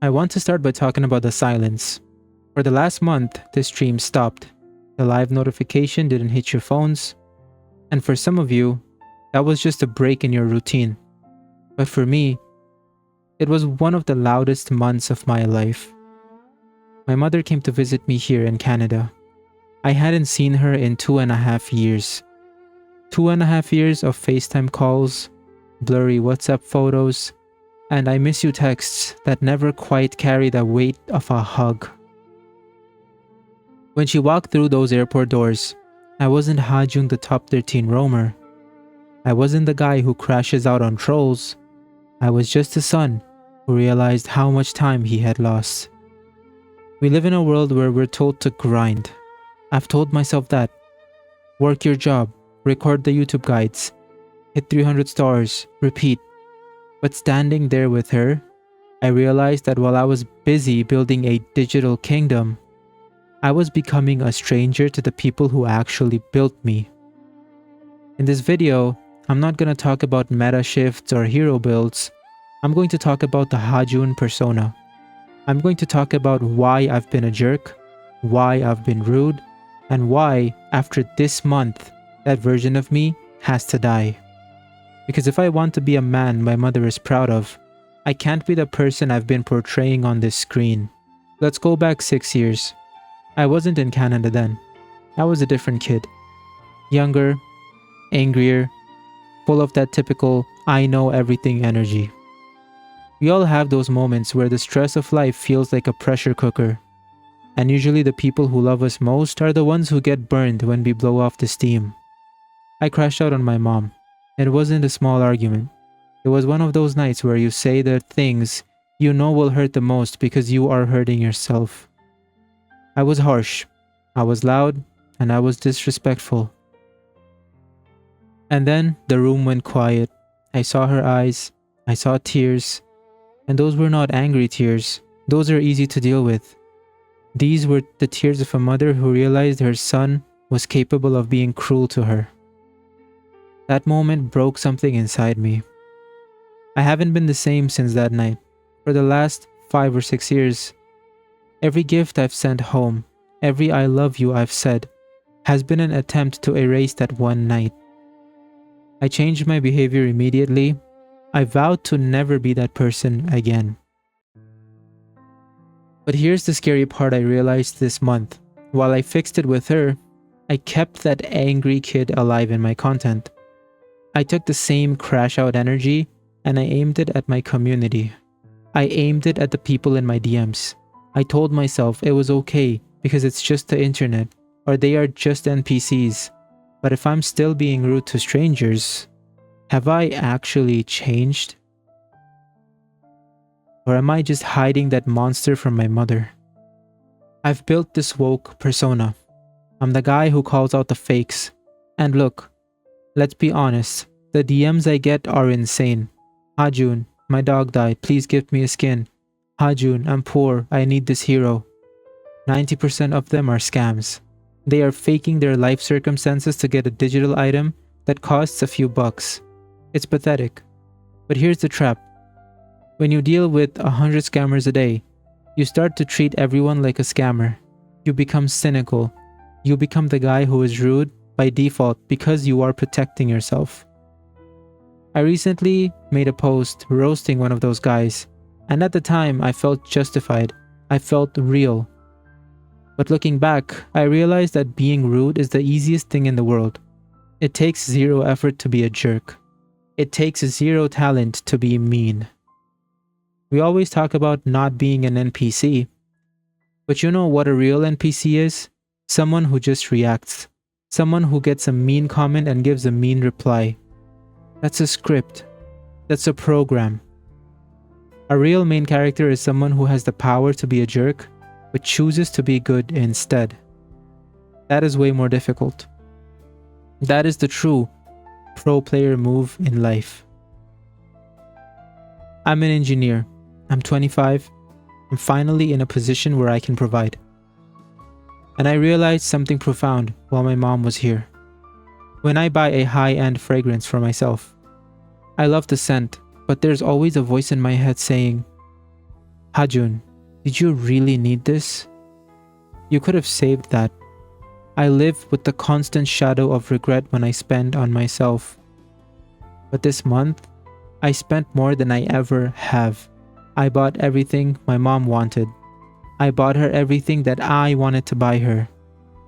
I want to start by talking about the silence. For the last month, this stream stopped. The live notification didn't hit your phones. And for some of you, that was just a break in your routine. But for me, it was one of the loudest months of my life. My mother came to visit me here in Canada. I hadn't seen her in 2.5 years. 2.5 years of FaceTime calls, blurry WhatsApp photos, and I miss you texts that never quite carry the weight of a hug. When she walked through those airport doors, I wasn't Hajung the top 13 roamer. I wasn't the guy who crashes out on trolls. I was just a son who realized how much time he had lost. We live in a world where we're told to grind. I've told myself that. Work your job, record the YouTube guides, hit 300 stars, repeat. But standing there with her, I realized that while I was busy building a digital kingdom, I was becoming a stranger to the people who actually built me. In this video, I'm not going to talk about meta shifts or hero builds. I'm going to talk about the Hajun persona. I'm going to talk about why I've been a jerk, why I've been rude, and why, after this month, that version of me has to die. Because if I want to be a man my mother is proud of, I can't be the person I've been portraying on this screen. Let's go back 6 years. I wasn't in Canada then. I was a different kid. Younger, angrier, full of that typical I know everything energy. We all have those moments where the stress of life feels like a pressure cooker. And usually the people who love us most are the ones who get burned when we blow off the steam. I crashed out on my mom. It wasn't a small argument. It was one of those nights where you say the things you know will hurt the most because you are hurting yourself. I was harsh, I was loud, and I was disrespectful. And then the room went quiet. I saw her eyes, I saw tears, and those were not angry tears. Those are easy to deal with. These were the tears of a mother who realized her son was capable of being cruel to her. That moment broke something inside me. I haven't been the same since that night. For the last 5 or 6 years, every gift I've sent home, every I love you I've said, has been an attempt to erase that one night. I changed my behavior immediately. I vowed to never be that person again. But here's the scary part I realized this month. While I fixed it with her, I kept that angry kid alive in my content. I took the same crash out energy and I aimed it at my community. I aimed it at the people in my DMs. I told myself it was okay because it's just the internet or they are just NPCs. But if I'm still being rude to strangers, have I actually changed? Or am I just hiding that monster from my mother? I've built this woke persona. I'm the guy who calls out the fakes. And look, let's be honest, the DMs I get are insane. Hajun, my dog died, please give me a skin. Hajun, I'm poor, I need this hero. 90% of them are scams. They are faking their life circumstances to get a digital item that costs a few bucks. It's pathetic. But here's the trap. When you deal with 100 scammers a day, you start to treat everyone like a scammer. You become cynical. You become the guy who is rude by default because you are protecting yourself. I recently made a post roasting one of those guys, and at the time I felt justified. I felt real. But looking back, I realized that being rude is the easiest thing in the world. It takes zero effort to be a jerk. It takes zero talent to be mean. We always talk about not being an NPC. But you know what a real NPC is? Someone who just reacts. Someone who gets a mean comment and gives a mean reply. That's a script. That's a program. A real main character is someone who has the power to be a jerk, but chooses to be good instead. That is way more difficult. That is the true pro player move in life. I'm an engineer. I'm 25. I'm finally in a position where I can provide. And I realized something profound while my mom was here. When I buy a high-end fragrance for myself, I love the scent, but there's always a voice in my head saying, Hajun, did you really need this? You could have saved that. I live with the constant shadow of regret when I spend on myself. But this month, I spent more than I ever have. I bought everything my mom wanted. I bought her everything that I wanted to buy her.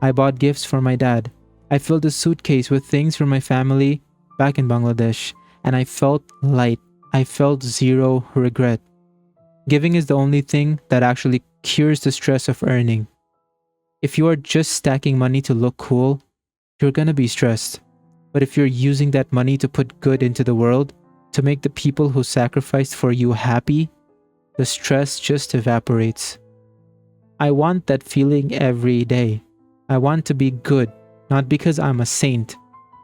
I bought gifts for my dad. I filled a suitcase with things for my family back in Bangladesh, and I felt light. I felt zero regret. Giving is the only thing that actually cures the stress of earning. If you are just stacking money to look cool, you're gonna be stressed. But if you're using that money to put good into the world, to make the people who sacrificed for you happy, the stress just evaporates. I want that feeling every day. I want to be good, not because I'm a saint,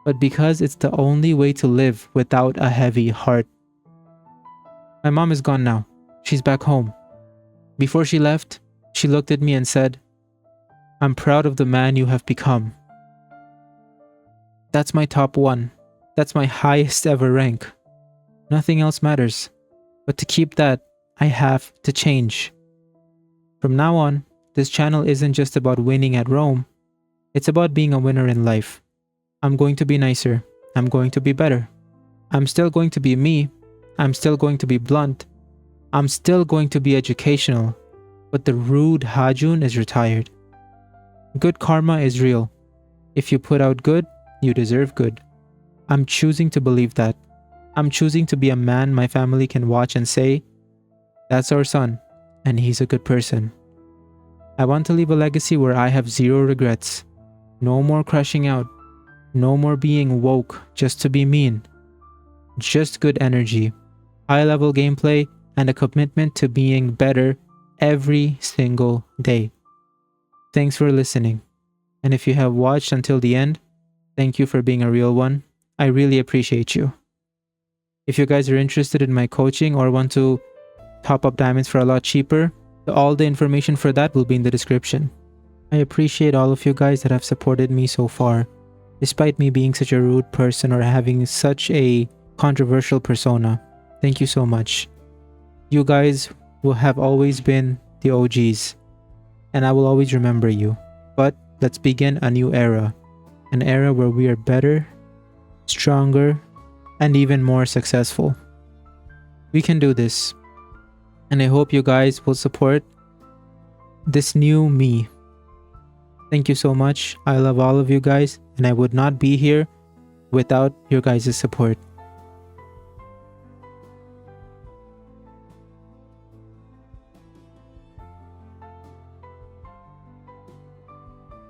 but because it's the only way to live without a heavy heart. My mom is gone now. She's back home. Before she left, she looked at me and said, "I'm proud of the man you have become." That's my top one. That's my highest ever rank. Nothing else matters. But to keep that, I have to change. From now on, this channel isn't just about winning at Rome. It's about being a winner in life. I'm going to be nicer. I'm going to be better. I'm still going to be me. I'm still going to be blunt. I'm still going to be educational. But the rude Hajun is retired. Good karma is real. If you put out good, you deserve good. I'm choosing to believe that. I'm choosing to be a man my family can watch and say, "That's our son, and he's a good person." I want to leave a legacy where I have zero regrets. No more crashing out. No more being woke just to be mean. Just good energy, high-level gameplay, and a commitment to being better every single day. Thanks for listening. And if you have watched until the end, thank you for being a real one. I really appreciate you. If you guys are interested in my coaching or want to top up diamonds for a lot cheaper, all the information for that will be in the description. I appreciate all of you guys that have supported me so far, despite me being such a rude person or having such a controversial persona. Thank you so much. You guys will have always been the OGs, and I will always remember you. But let's begin a new era, an era where we are better, stronger, and even more successful. We can do this, and I hope you guys will support this new me. Thank you so much. I love all of you guys, and I would not be here without your guys' support.